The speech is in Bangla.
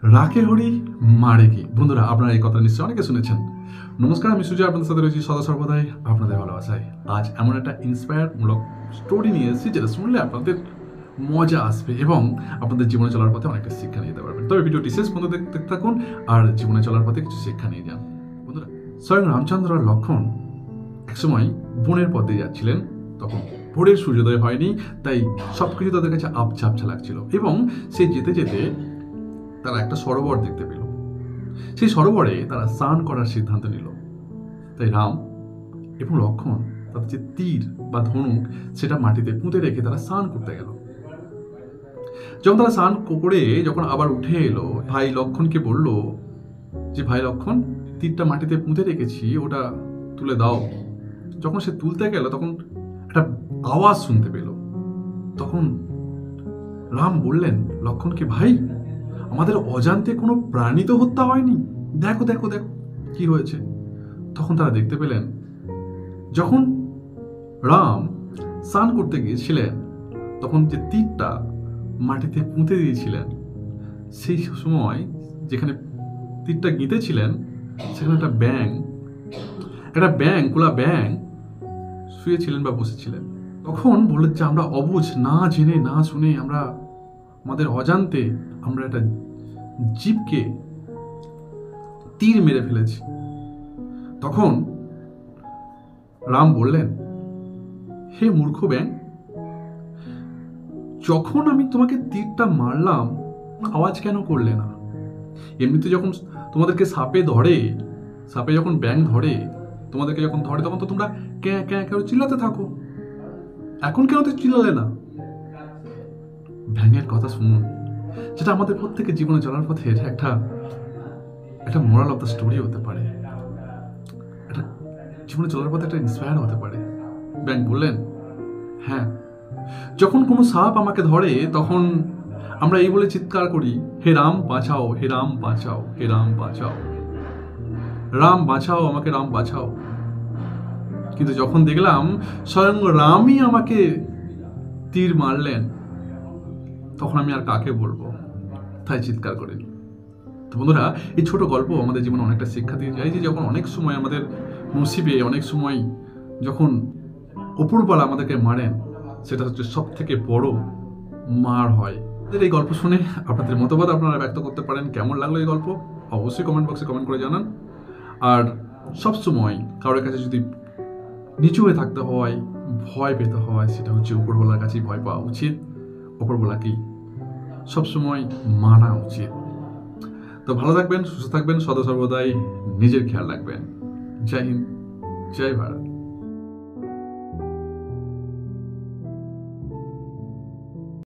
রাখে হরি মারে কি। বন্ধুরা, আপনারা এই কথা নিশ্চয়ই অনেকে শুনেছেন। নমস্কার, আমি সুজয়, আপনাদের সাথে রয়েছি সদা সর্বদাই আপনাদের ভালোবাসায়। আজ এমন একটা ইন্সপায়ারমূলক স্টোরি নিয়ে এসেছি যেটা শুনলে আপনাদের মজা আসবে এবং আপনাদের জীবনে চলার পথে অনেকটা শিক্ষা নিতে পারবেন। তবে ভিডিওটি শেষ পর্যন্ত দেখতে থাকুন আর জীবনে চলার পথে কিছু শিক্ষা নিয়ে যান। বন্ধুরা, স্বয়ং রামচন্দ্র আর লক্ষ্মণ একসময় বনের পথে যাচ্ছিলেন। তখন ভোরের সূর্যোদয় হয়নি, তাই সবকিছু তাদের কাছে আবছা আবছা লাগছিল এবং সেই যেতে যেতে তারা একটা সরোবর দেখতে পেল। সেই সরোবরে তারা স্নান করার সিদ্ধান্ত নিল। তাই রাম এবং লক্ষ্মণ তাদের যে তীর বা ধনুক সেটা মাটিতে পুঁতে রেখে তারা স্নান করতে গেল। যখন তারা স্নান করে যখন আবার উঠে এলো, ভাই লক্ষ্মণকে বলল যে, ভাই লক্ষ্মণ, তীরটা মাটিতে পুঁতে রেখেছি, ওটা তুলে দাও। যখন সে তুলতে গেল তখন একটা আওয়াজ শুনতে পেল। তখন রাম বললেন লক্ষ্মণকে, ভাই, আমাদের অজান্তে কোনো প্রাণী তো হত্যা হয়নি, দেখো দেখো দেখো কি হয়েছে। তখন তারা দেখতে পেলেন যখন রাম স্নান করতে গিয়েছিলেন তখন যে তীরটা মাটিতে পুঁতে দিয়েছিলেন, সেই সময় যেখানে তীরটা গিঁথেছিলেন সেখানে একটা ব্যাং কোলা ব্যাং শুয়েছিলেন বা বসেছিলেন। তখন বললেন যে আমরা অবুঝ, না জেনে না শুনে আমরা আমাদের অজান্তে আমরা একটা জীবকে তীর মেরে ফেলেছি। তখন রাম বললেন, হে মূর্খ ব্যাং, যখন আমি তোমাকে তীরটা মারলাম আওয়াজ কেন করলে না? এমনিতে যখন তোমাদেরকে সাপে যখন ব্যাং ধরে, তোমাদেরকে যখন ধরে তখন তো তোমরা ক্যাঁ ক্যাঁ ক্যাঁ চিল্লাতে থাকো, এখন কেন তো চিল্লালে না? ব্যাঙের কথা শুনুন, যেটা আমাদের প্রত্যেকের জীবনে চলার পথে এটা একটা মোরাল অফ দ্য স্টোরি হতে পারে, একটা জীবনে চলার পথে একটা ইন্সপায়ার হতে পারে। ব্যাং বললেন, হ্যাঁ, যখন কোনো সাপ আমাকে ধরে তখন আমরা এই বলে চিৎকার করি, হে রাম বাঁচাও, হে রাম বাঁচাও, হে রাম বাঁচাও, রাম বাঁচাও আমাকে, রাম বাঁচাও। কিন্তু যখন দেখলাম স্বয়ং রামই আমাকে তীর মারলেন, তখন আমি আর কাকে বলবো, তাই চিৎকার করিনি। তো বন্ধুরা, এই ছোট গল্প আমাদের জীবনে অনেকটা শিক্ষা দিয়ে যায় যে যখন অনেক সময় আমাদের নসিবে অনেক সময় যখন অপরূপালা আমাদেরকে মারেন, সেটা হচ্ছে সব থেকে বড় মার হয়। এই গল্প শুনে আপনাদের মতবাদ আপনারা ব্যক্ত করতে পারেন। কেমন লাগলো এই গল্প অবশ্যই কমেন্ট বক্সে কমেন্ট করে জানান। আর সবসময় কারোর কাছে যদি নিচু হয়ে থাকতে হয়, ভয় পেতে হয়, সেটা হচ্ছে উপরওয়ালার কাছেই ভয় পাওয়া উচিত, উপরওয়ালাকেই সবসময় মানা উচিত। তো ভালো থাকবেন, সুস্থ থাকবেন, সদা সর্বদাই নিজের খেয়াল রাখবেন। জয় হিন্দ, জয় ভারত।